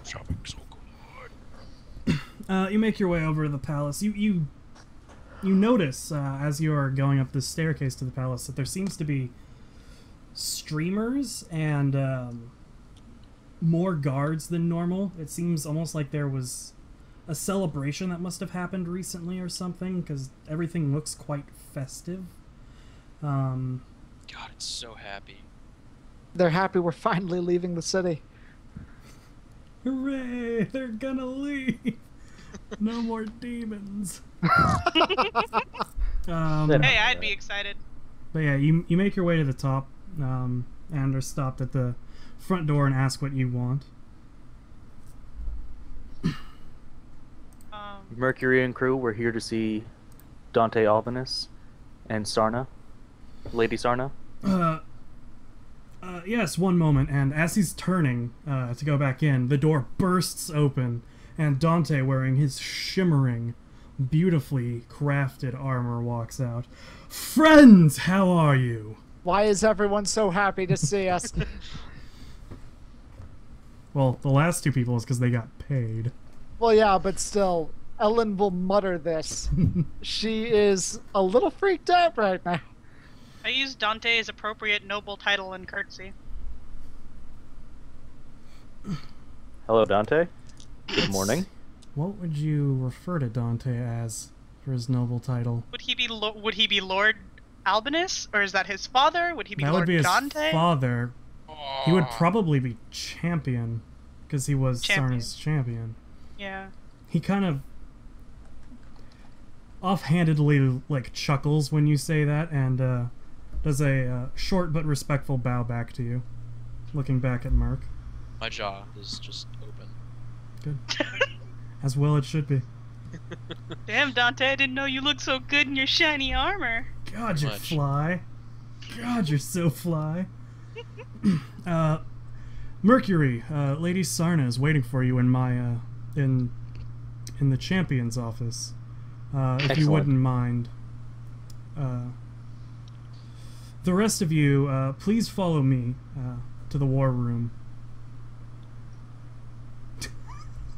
shopping so good. You make your way over to the palace. You notice as you are going up this staircase to the palace that there seems to be streamers and more guards than normal. It seems almost like there was a celebration that must have happened recently or something, because everything looks quite festive. God, it's so happy. They're happy we're finally leaving the city. Hooray! They're gonna leave! No more demons. Hey, I'd be excited. But yeah, you make your way to the top and are stopped at the front door and ask what you want. Mercury and crew, we're here to see Dante Albanus and Sarna. Lady Sarna. Yes, one moment, and as he's turning to go back in, the door bursts open, and Dante, wearing his shimmering, beautifully crafted armor, walks out. Friends, how are you? Why is everyone so happy to see us? Well, the last two people is because they got paid. Well, yeah, but still, Ellen will mutter this. She is a little freaked out right now. I use Dante's appropriate noble title and curtsy. Hello, Dante. Good morning. What would you refer to Dante as for his noble title? Would he be Lord Albinus, or is that his father? Would he be That Lord would be his Dante? father. He would probably be champion, because he was Sarna's champion. Yeah. He kind of offhandedly like chuckles when you say that, and does a short but respectful bow back to you, looking back at Merc. My jaw is just open. Good. As well it should be. Damn, Dante, I didn't know you looked so good in your shiny armor. God, you're fly. God, you're so fly. Mercury, Lady Sarna is waiting for you in my in the champion's office. If you wouldn't mind. The rest of you, please follow me to the war room.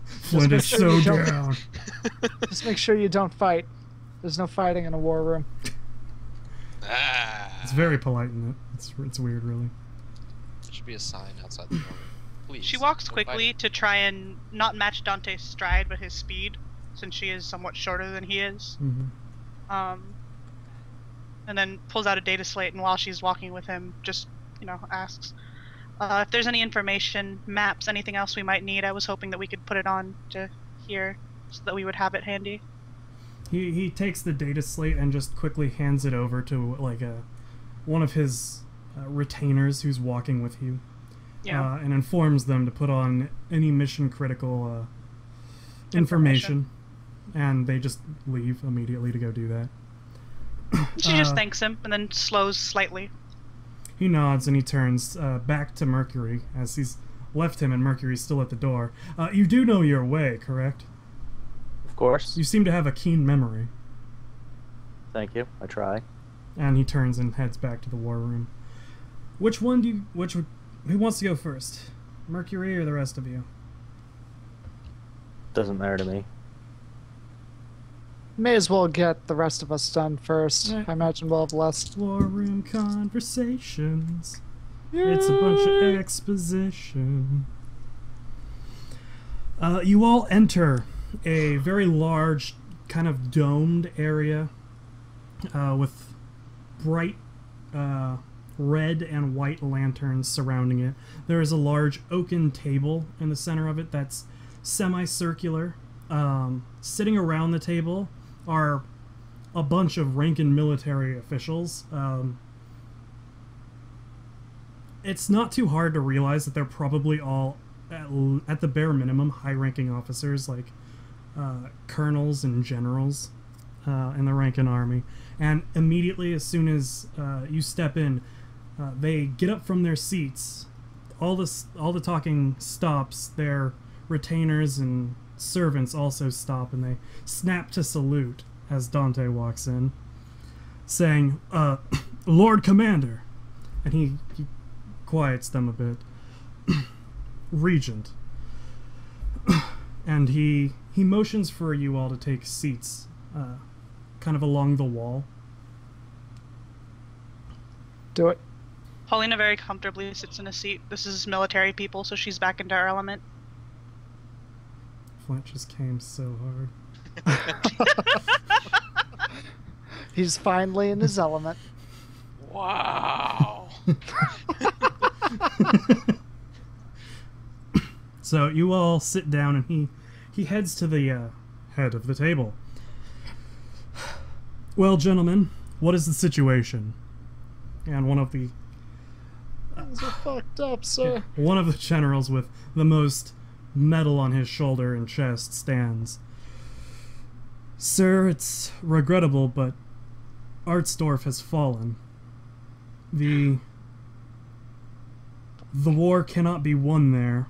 Flint is so down. Just make sure you don't fight. There's no fighting in a war room. It's very polite in it. It's weird, really. There should be a sign outside the door. Please. She walks no quickly fighting. to try and not match Dante's stride, but his speed, since she is somewhat shorter than he is. Mm-hmm. And then pulls out a data slate, and while she's walking with him, just, asks if there's any information, maps, anything else we might need. I was hoping that we could put it on to here so that we would have it handy. He takes the data slate and just quickly hands it over to like one of his retainers who's walking with you, and informs them to put on any mission critical information, and they just leave immediately to go do that. She just thanks him and then slows slightly. He nods and he turns back to Mercury as he's left him and Mercury's still at the door. You do know your way, correct? Of course. You seem to have a keen memory. Thank you. I try. And he turns and heads back to the war room. Who wants to go first? Mercury or the rest of you? Doesn't matter to me. May as well get the rest of us done first. Right. I imagine we'll have less. War room conversations. Yay! It's a bunch of exposition. You all enter a very large, kind of domed area with bright red and white lanterns surrounding it. There is a large oaken table in the center of it that's semicircular. Sitting around the table are a bunch of rank-and military officials. It's not too hard to realize that they're probably all, at the bare minimum, high-ranking officers, like colonels and generals in the rank and army. And immediately, as soon as you step in, they get up from their seats. All the talking stops. Their retainers and servants also stop, and they snap to salute as Dante walks in, saying, Lord Commander. And he quiets them a bit. Regent. and he motions for you all to take seats, kind of along the wall. Do it. Paulina very comfortably sits in a seat. This is military people, so she's back into her element. Flint just came so hard. He's finally in his element. Wow. So you all sit down, and he heads to the head of the table. Well, gentlemen, what is the situation? And one of the Things are fucked up, sir. one of the generals with the most metal on his shoulder and chest stands. Sir, it's regrettable, but Artsdorf has fallen. The war cannot be won there,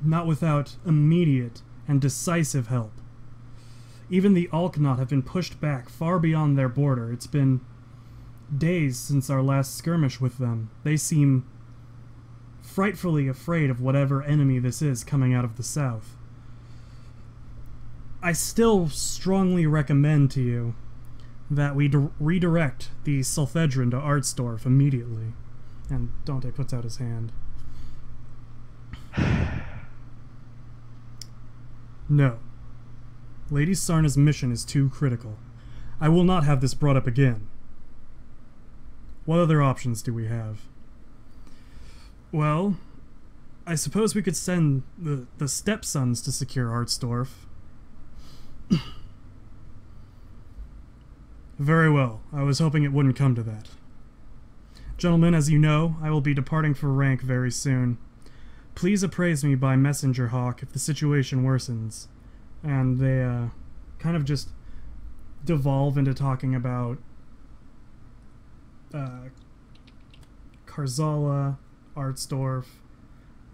not without immediate and decisive help. Even the Alknot have been pushed back far beyond their border. It's been days since our last skirmish with them. They seem frightfully afraid of whatever enemy this is coming out of the south. I still strongly recommend to you that we redirect the Sulfedron to Artsdorf immediately. And Dante puts out his hand. No. Lady Sarna's mission is too critical. I will not have this brought up again. What other options do we have? Well, I suppose we could send the stepsons to secure Artsdorf. Very well. I was hoping it wouldn't come to that. Gentlemen, as you know, I will be departing for rank very soon. Please appraise me by messenger hawk if the situation worsens. And they kind of just devolve into talking about Karzala, Artsdorf,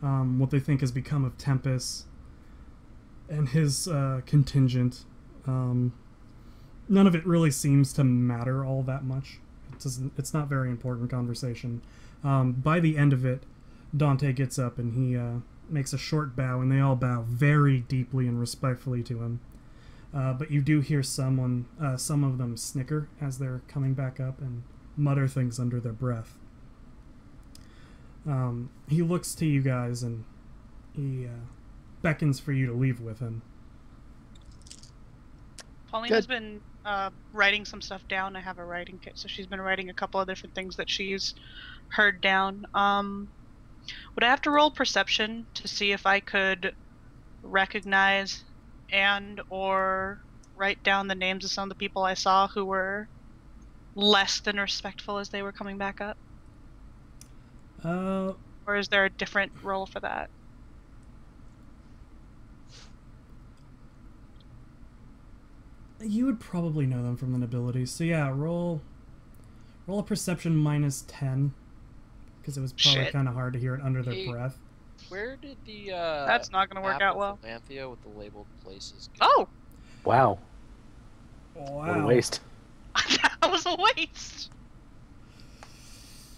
what they think has become of Tempest, and his contingent. None of it really seems to matter all that much. It's not very important conversation. By the end of it, Dante gets up and he makes a short bow, and they all bow very deeply and respectfully to him. But you do hear some of them snicker as they're coming back up and mutter things under their breath. He looks to you guys and he beckons for you to leave with him. Paulina's been writing some stuff down. I have a writing kit, so she's been writing a couple of different things that she's heard down. Would I have to roll perception to see if I could recognize and or write down the names of some of the people I saw who were less than respectful as they were coming back up? Or is there a different roll for that? You would probably know them from the nobilities. So yeah, roll a perception minus 10. Because it was probably kind of hard to hear it under their breath. Where did the That's not going to work out well. Lanthea with the labeled places go? Oh! Wow. Wow. What a waste. That was a waste!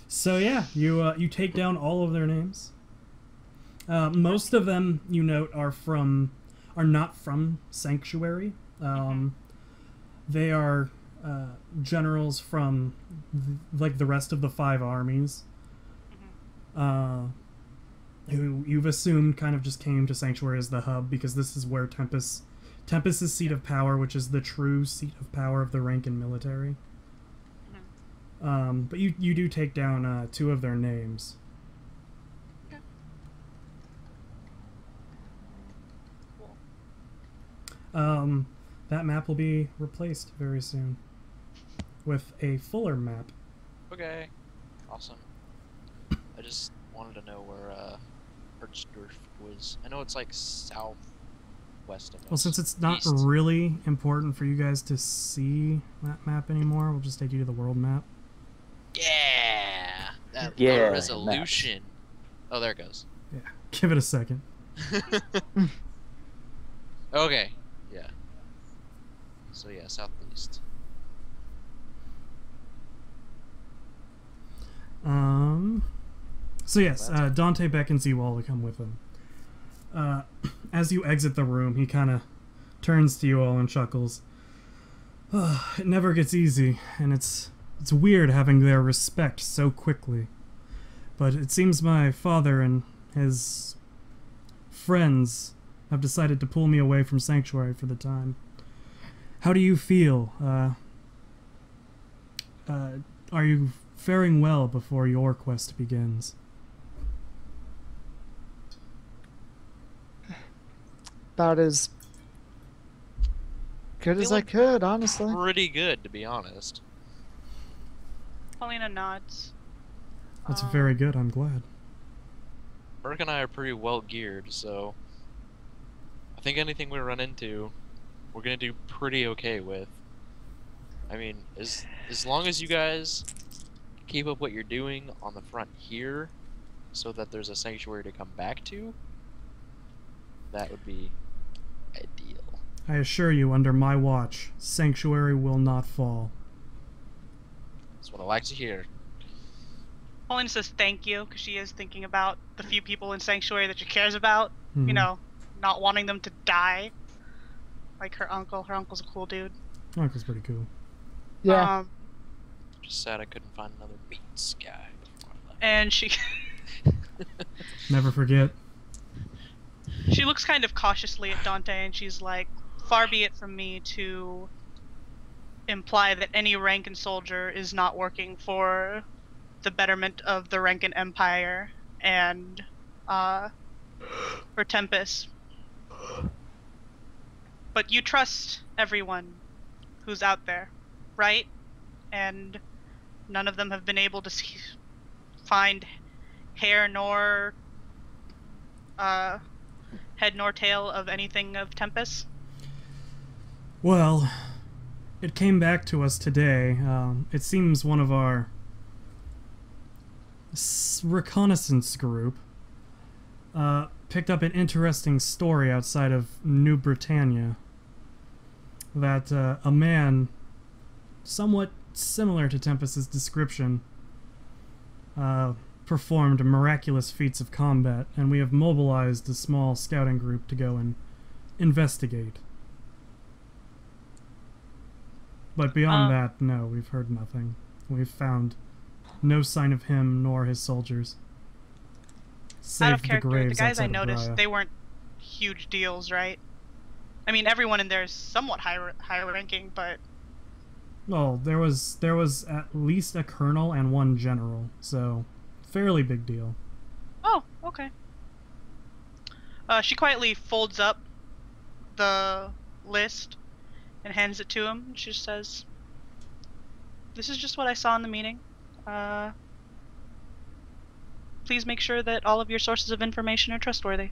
So yeah, you take down all of their names. Most of them, you note, are not from Sanctuary. They are generals from like the rest of the 5 armies. Who you've assumed kind of just came to Sanctuary as the hub, because this is where Tempest's seat of power, which is the true seat of power of the rank and military. But you do take down 2 of their names. Okay. Cool. That map will be replaced very soon with a fuller map. Okay. Awesome. I just wanted to know where Artsdorf was. I know it's like southwest of us. Well, since it's not East. really important for you guys to see that map anymore, we'll just take you to the world map. Yeah! That Yeah, low resolution. Oh, there it goes. Yeah, give it a second. Okay. Yeah. So yeah, southeast. So yes, Dante beckons you all to come with him. As you exit the room, he kind of turns to you all and chuckles. It never gets easy, and it's weird having their respect so quickly. But it seems my father and his friends have decided to pull me away from Sanctuary for the time. How do you feel? Are you faring well before your quest begins? About as good as I could, honestly. Pretty good, to be honest. Paulina nods. That's very good, I'm glad. Burke and I are pretty well geared, so I think anything we run into, we're gonna do pretty okay with. I mean, as long as you guys keep up what you're doing on the front here, so that there's a sanctuary to come back to, that would be ideal. I assure you, under my watch, Sanctuary will not fall. That's what I like to hear. Paulina says thank you, because she is thinking about the few people in Sanctuary that she cares about. You know, not wanting them to die. Like her uncle. Her uncle's a cool dude. Uncle's pretty cool. Yeah. Just sad I couldn't find another meat guy before I left. And she Never forget. she looks kind of cautiously at Dante, and she's like, far be it from me to imply that any Rankin soldier is not working for the betterment of the Rankin Empire and for Tempest. But you trust everyone who's out there, right? And none of them have been able to find hair nor head nor tail of anything of Tempest? Well, it came back to us today. It seems one of our reconnaissance group picked up an interesting story outside of New Britannia that a man somewhat similar to Tempest's description performed miraculous feats of combat, and we have mobilized a small scouting group to go and investigate. But beyond that, no, we've heard nothing. We've found no sign of him nor his soldiers. Out of Save the character, the graves guys I outside of noticed, Raya. they weren't huge deals, right? I mean, everyone in there is somewhat high ranking, but Well, there was at least a colonel and one general, so fairly big deal. oh, okay. She quietly folds up the list and hands it to him. She just says, "This is just what I saw in the meeting. Please make sure that all of your sources of information are trustworthy.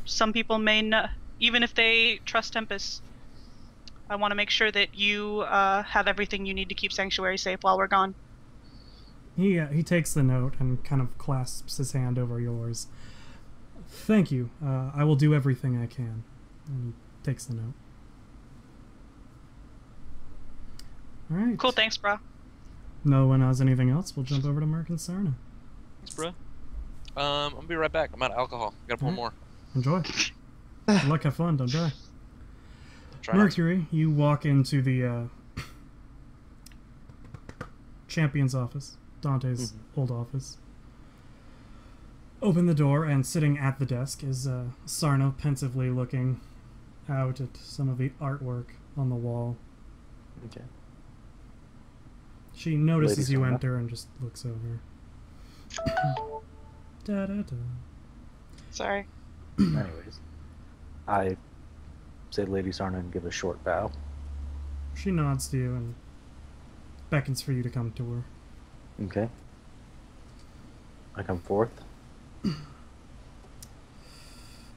Some people may not, even if they trust Tempest. I want to make sure that you have everything you need to keep Sanctuary safe while we're gone." He takes the note and kind of clasps his hand over yours. Thank you. I will do everything I can. And he takes the note. All right. Cool, thanks, bro. No one has anything else. We'll jump over to Merc and Sarna. Thanks, bro. I'm gonna be right back. I'm out of alcohol. Gotta pull more. Enjoy. Good luck, have fun. Don't die. Try not to. Mercury, you walk into the champion's office, Dante's old office. Open the door, and sitting at the desk is Sarna, pensively looking out at some of the artwork on the wall. Okay. She notices Lady you Sarna. enter and just looks over. Da, da, da. Sorry. Anyways, I say Lady Sarna and give a short bow. She nods to you and beckons for you to come to her. Okay. I come forth.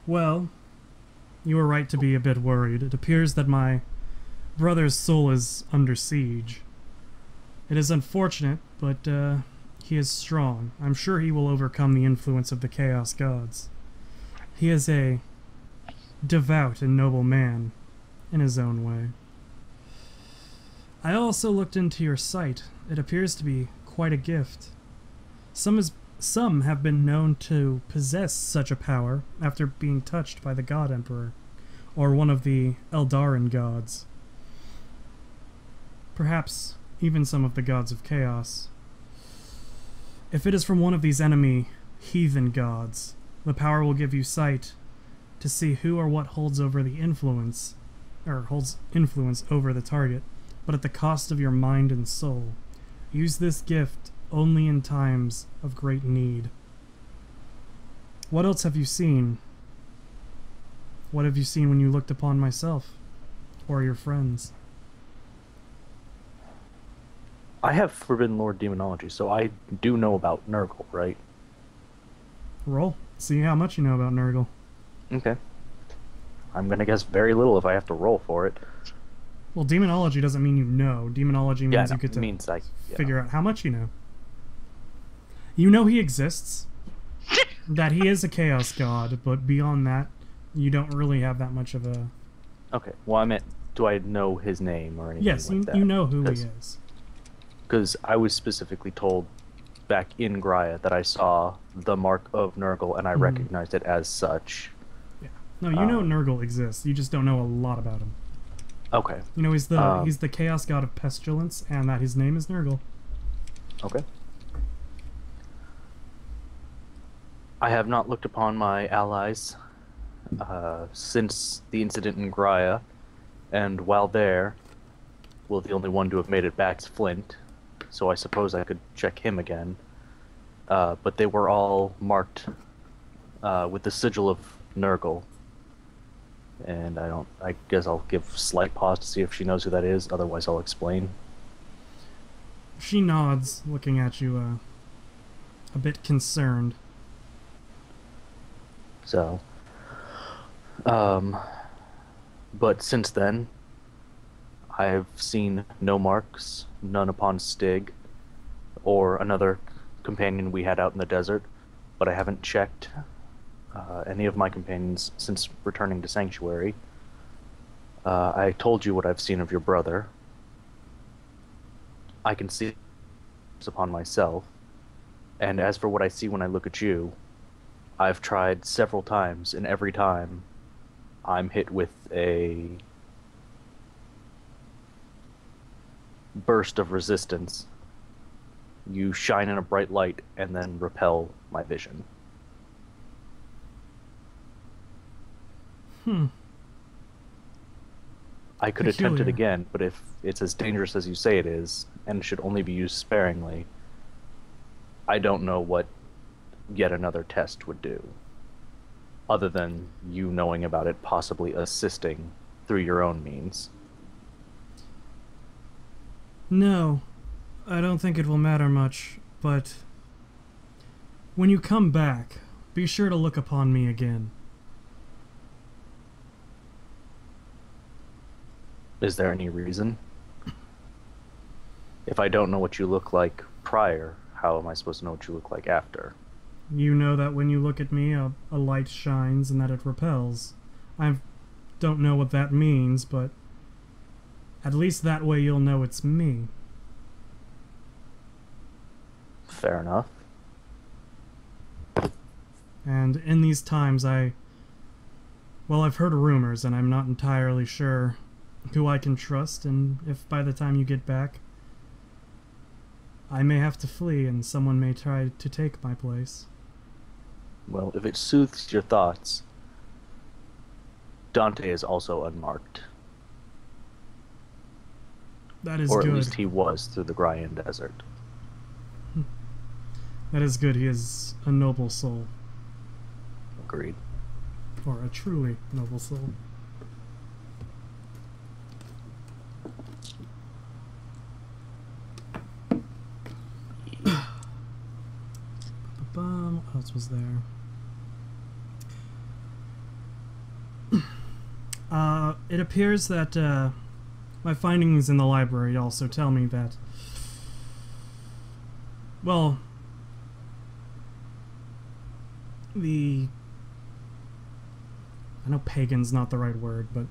Well, you were right to be a bit worried. It appears that my brother's soul is under siege. It is unfortunate, but he is strong. I'm sure he will overcome the influence of the Chaos Gods. He is a devout and noble man, in his own way. I also looked into your site. It appears to be quite a gift. Some Some have been known to possess such a power after being touched by the God Emperor, or one of the Eldarin gods. Perhaps even some of the gods of chaos. If it is from one of these enemy heathen gods, the power will give you sight to see who or what holds influence over the target, but at the cost of your mind and soul. Use this gift only in times of great need. What else have you seen? What have you seen when you looked upon myself? Or your friends? I have Forbidden Lord Demonology, so I do know about Nergal, right? Roll. See how much you know about Nergal. Okay. I'm gonna guess very little if I have to roll for it. Well, demonology doesn't mean you know. Demonology means you get to means figure out how much you know. You know he exists. That he is a chaos god, but beyond that, you don't really have that much of a... Okay, well I meant, do I know his name or anything Yes, like that? you know who he is. Because I was specifically told back in Graia that I saw the mark of Nergal and I recognized it as such. Yeah. No, you know Nergal exists. You just don't know a lot about him. Okay. You know he's the chaos god of pestilence, and that his name is Nergal. Okay. I have not looked upon my allies since the incident in Graia, and while there, well, the only one to have made it back is Flint, so I suppose I could check him again. But they were all marked with the sigil of Nergal, and I guess I'll give a slight pause to see if she knows who that is, otherwise I'll explain. She nods, looking at you a bit concerned. So, but since then, I've seen no marks, none upon Stig, or another companion we had out in the desert, but I haven't checked any of my companions since returning to Sanctuary. I told you what I've seen of your brother. I can see it upon myself, and as for what I see when I look at you, I've tried several times, and every time I'm hit with a burst of resistance. You shine in a bright light and then repel my vision. I could attempt it again, but if it's as dangerous as you say it is, and should only be used sparingly, I don't know what yet another test would do, other than you knowing about it possibly assisting through your own means. No, I don't think it will matter much, but when you come back, be sure to look upon me again. Is there any reason? If I don't know what you look like prior, how am I supposed to know what you look like after? You know that when you look at me, a light shines and that it repels. I don't know what that means, but at least that way you'll know it's me. Fair enough. And in these times, I've heard rumors, and I'm not entirely sure who I can trust, and if by the time you get back, I may have to flee and someone may try to take my place. Well, if it soothes your thoughts, Dante is also unmarked. That is good. Or good. at least he was through the Graian Desert. That is good. He is a noble soul. Agreed. Or a truly noble soul. What else was there? It appears that my findings in the library also tell me that, well, I know pagan's not the right word, but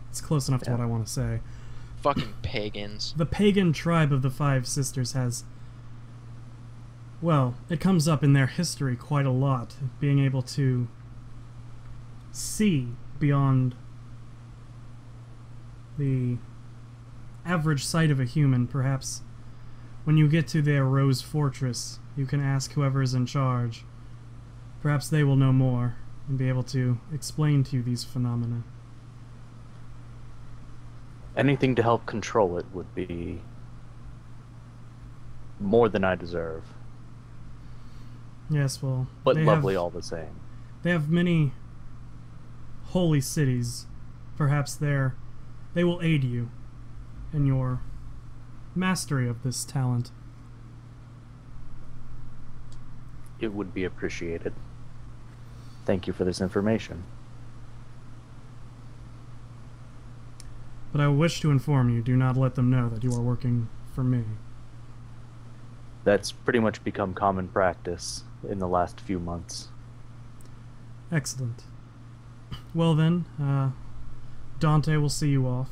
it's close enough to what I want to say. Fucking pagans. The pagan tribe of the Five Sisters has well, it comes up in their history quite a lot, being able to see beyond the average sight of a human. Perhaps when you get to their Rose Fortress, you can ask whoever is in charge. Perhaps they will know more and be able to explain to you these phenomena. Anything to help control it would be more than I deserve. Yes, well, But they lovely have, all the same. They have many holy cities. Perhaps they will aid you in your mastery of this talent. It would be appreciated. Thank you for this information. But I wish to inform you, do not let them know that you are working for me. That's pretty much become common practice in the last few months. Excellent. Well then, Dante will see you off.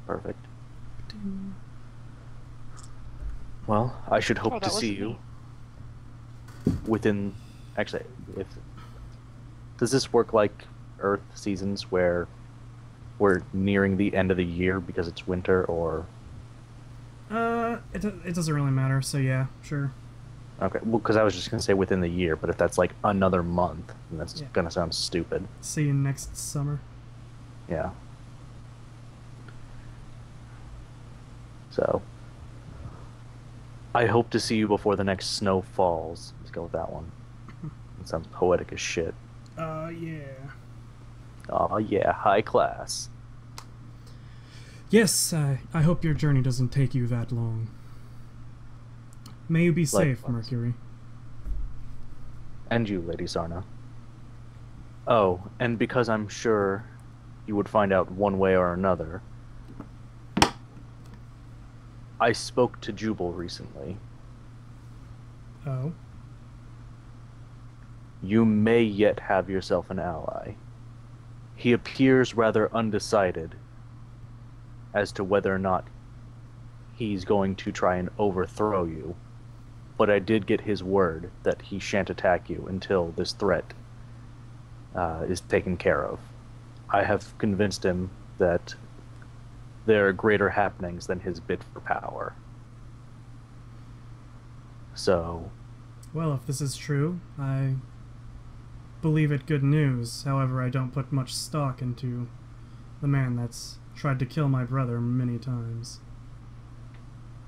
Perfect. Well, I should hope Oh, to that see was you neat. within... Actually, if... Does this work like Earth seasons where we're nearing the end of the year because it's winter, or... It doesn't really matter, so yeah, sure. Okay, well, because I was just going to say within the year, but if that's like another month, then that's Yeah. going to sound stupid. See you next summer. Yeah. So, I hope to see you before the next snow falls. Let's go with that one. It sounds poetic as shit. Yeah. Oh yeah, high class. Yes, I hope your journey doesn't take you that long. May you be safe, Likewise. Mercury. And you, Lady Sarna. Oh, and because I'm sure you would find out one way or another, I spoke to Jubal recently. Oh? You may yet have yourself an ally. He appears rather undecided as to whether or not he's going to try and overthrow you, but I did get his word that he shan't attack you until this threat is taken care of. I have convinced him that there are greater happenings than his bid for power. So, Well, if this is true, I believe it good news. However, I don't put much stock into the man that's tried to kill my brother many times.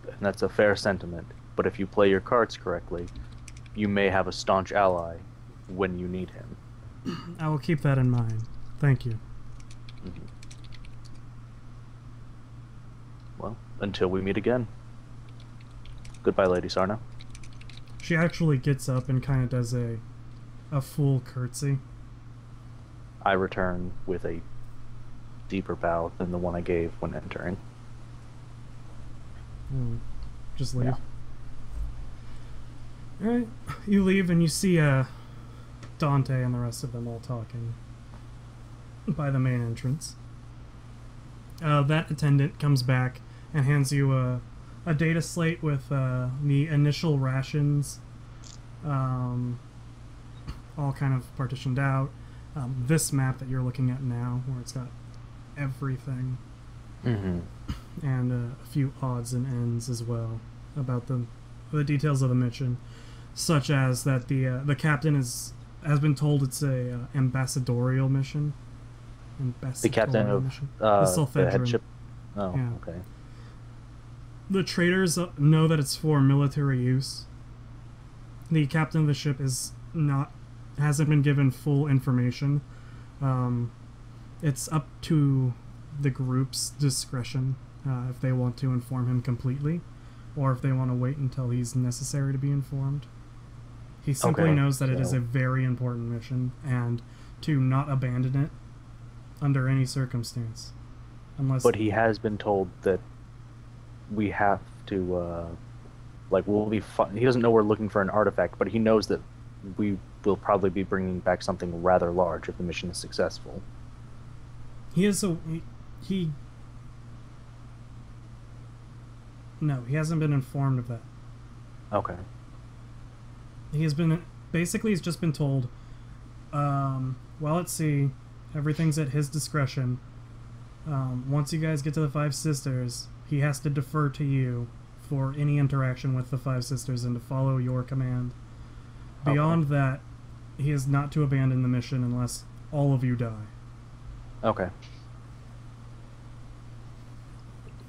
and that's a fair sentiment, but if you play your cards correctly, you may have a staunch ally when you need him. I will keep that in mind. Thank you. Well, until we meet again. Goodbye, Lady Sarna. She actually gets up and kind of does a full curtsy. I return with a deeper bow than the one I gave when entering. Just leave. Yeah. Alright, you leave and you see Dante and the rest of them all talking by the main entrance. That attendant comes back and hands you a data slate with the initial rations all kind of partitioned out. This map that you're looking at now, where it's got everything, Mm-hmm. and a few odds and ends as well about the details of the mission, such as that the captain has been told it's a ambassadorial mission. The captain of the Sulfedron. headship. Oh, Yeah. okay. The traders know that it's for military use. The captain of the ship hasn't been given full information. It's up to the group's discretion if they want to inform him completely, or if they want to wait until he's necessary to be informed. He simply Okay, knows that it is so- a very important mission, and to not abandon it under any circumstance. Unless But he has been told that we have to, we'll be fine. He doesn't know we're looking for an artifact, but he knows that we will probably be bringing back something rather large if the mission is successful. he No, he hasn't been informed of that. Okay. He has been basically he's just been told, while at sea, everything's at his discretion. Once you guys get to the Five Sisters, he has to defer to you for any interaction with the Five Sisters and to follow your command. Beyond that, he is not to abandon the mission unless all of you die. Okay.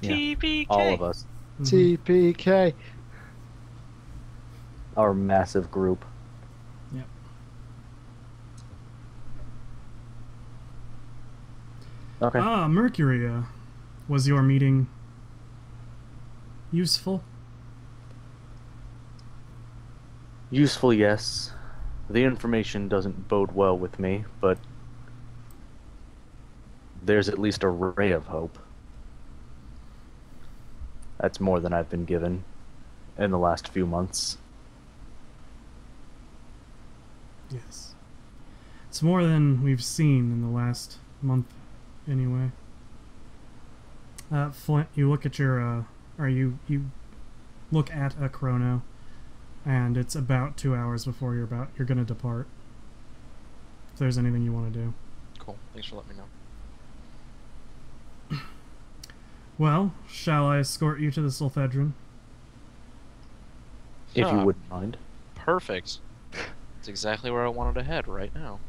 Yeah. TPK. All of us. TPK. Our massive group. Yep. Okay. Mercury, was your meeting useful? Useful, yes. The information doesn't bode well with me, but there's at least a ray of hope. That's more than I've been given in the last few months. Yes. It's more than we've seen in the last month, anyway. Flint, you look at your, you look at a chrono, and it's about 2 hours before you're gonna depart. If there's anything you want to do. Cool. Thanks for letting me know. Well, shall I escort you to the Sulfedron? If you Huh. wouldn't mind. Perfect. That's exactly where I wanted to head right now.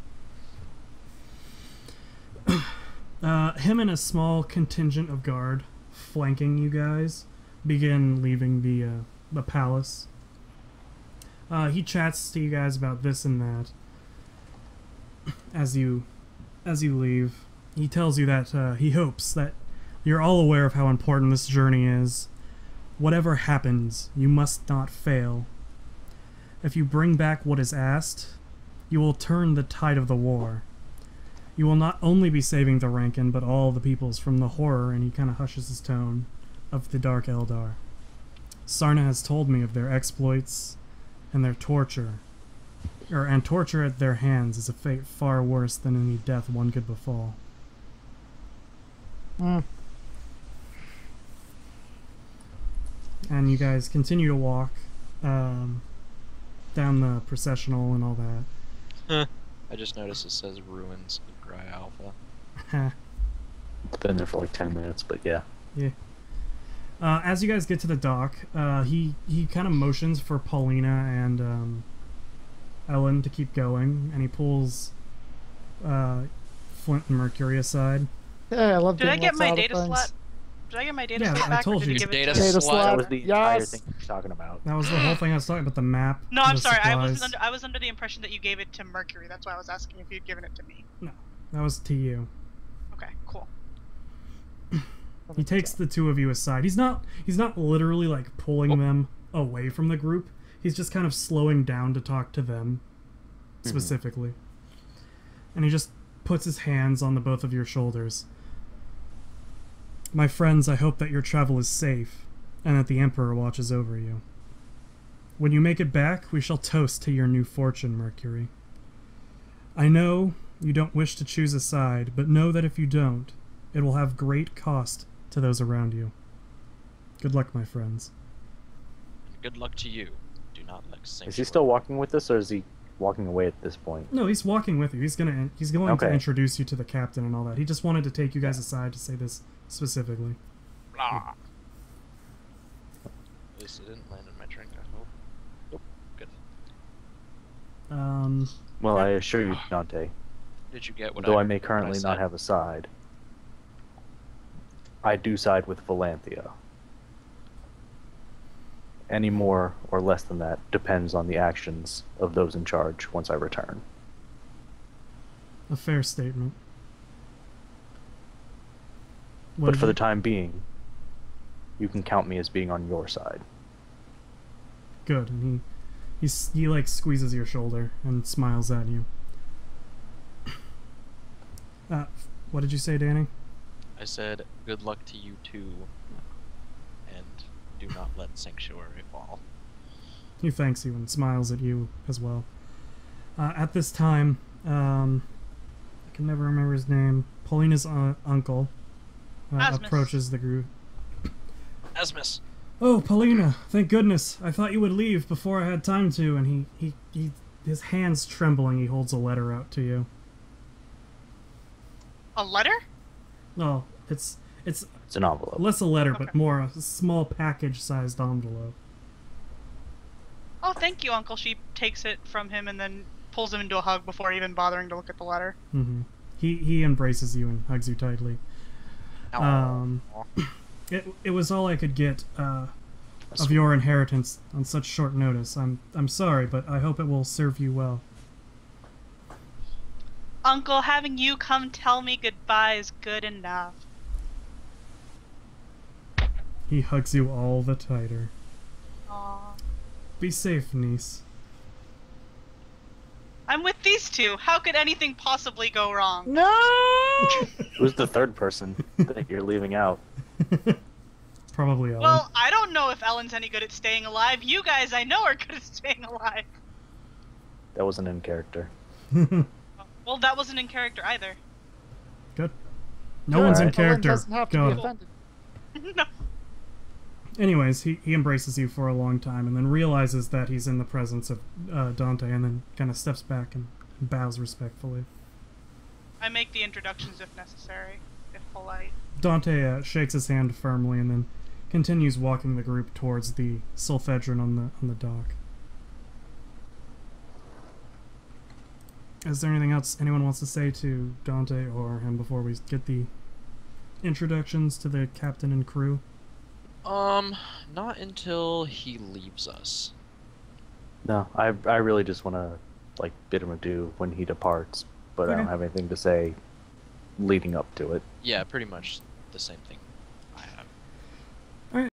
Him and a small contingent of guard flanking you guys begin leaving the palace. He chats to you guys about this and that. As you leave, he tells you that he hopes that you're all aware of how important this journey is. Whatever happens, you must not fail. If you bring back what is asked, you will turn the tide of the war. You will not only be saving the Rankin, but all the peoples from the horror, and he kind of hushes his tone, of the Dark Eldar. Sarna has told me of their exploits and their torture. And torture at their hands is a fate far worse than any death one could befall. And you guys continue to walk down the processional and all that. I just noticed it says Ruins of Gry Alpha. It's been there for like 10 minutes, but yeah. Yeah. As you guys get to the dock, he kind of motions for Paulina and Ellen to keep going, and he pulls Flint and Mercury aside. Yeah, I love Did I doing get lots my of data things. slot? Did I get my data Yeah, slot I back? told or did you. give it Data to Data slot. That slot. was the entire Yes. thing you're talking about. That was the whole thing I was talking about, the map. No, I'm the sorry. supplies. I was under the impression that you gave it to Mercury. That's why I was asking if you'd given it to me. No, that was to you. Okay, cool. He takes the two of you aside. He's not literally like pulling them away from the group. He's just kind of slowing down to talk to them specifically. And he just puts his hands on the both of your shoulders. My friends, I hope that your travel is safe and that the Emperor watches over you. When you make it back, we shall toast to your new fortune, Mercury. I know you don't wish to choose a side, but know that if you don't, it will have great cost to those around you. Good luck, my friends. And good luck to you. Do not let Sanctuary. Is he still walking with us, or is he walking away at this point? No, he's walking with you. He's going Okay. to introduce you to the captain and all that. He just wanted to take you guys aside to say this specifically. Blah. At least it didn't land in my drink, I hope. Nope. Good. Well, I assure you, Dante, Did you get what though I heard may what currently not said? have a side, I do side with Valanthia. Any more or less than that depends on the actions of those in charge once I return. A fair statement. But for the time being, you can count me as being on your side. Good, and he like squeezes your shoulder and smiles at you. What did you say, Danny? I said, good luck to you too. And do not let Sanctuary fall. He thanks you and smiles at you as well. At this time, I can never remember his name. Paulina's uncle Asmus. approaches the group. Asmus! Oh, Paulina, thank goodness. I thought you would leave before I had time to, and his hands trembling, he holds a letter out to you. A letter? Oh, it's It's an envelope. less a letter, Okay. but more a small package-sized envelope. Oh, thank you, Uncle. She takes it from him and then pulls him into a hug before even bothering to look at the letter. Mm-hmm. He embraces you and hugs you tightly. It was all I could get of your inheritance on such short notice. I'm sorry, but I hope it will serve you well. Uncle, having you come tell me goodbye is good enough. He hugs you all the tighter. Aww. Be safe, niece. I'm with these two. How could anything possibly go wrong? No! Who's the third person that you're leaving out? Probably Ellen. Well, I don't know if Ellen's any good at staying alive. You guys, I know, are good at staying alive. That wasn't in character. Well, that wasn't in character either. Good. No one's in Alright. Ellen character. doesn't have to Go. be offended. No. Anyways, he embraces you for a long time and then realizes that he's in the presence of Dante and then kind of steps back and bows respectfully. I make the introductions if necessary, if polite. Dante shakes his hand firmly and then continues walking the group towards the sulfedron on the dock. Is there anything else anyone wants to say to Dante or him before we get the introductions to the captain and crew? Not until he leaves us. No, I really just want to like bid him adieu when he departs, but I don't Okay. have anything to say leading up to it. Yeah, pretty much the same thing.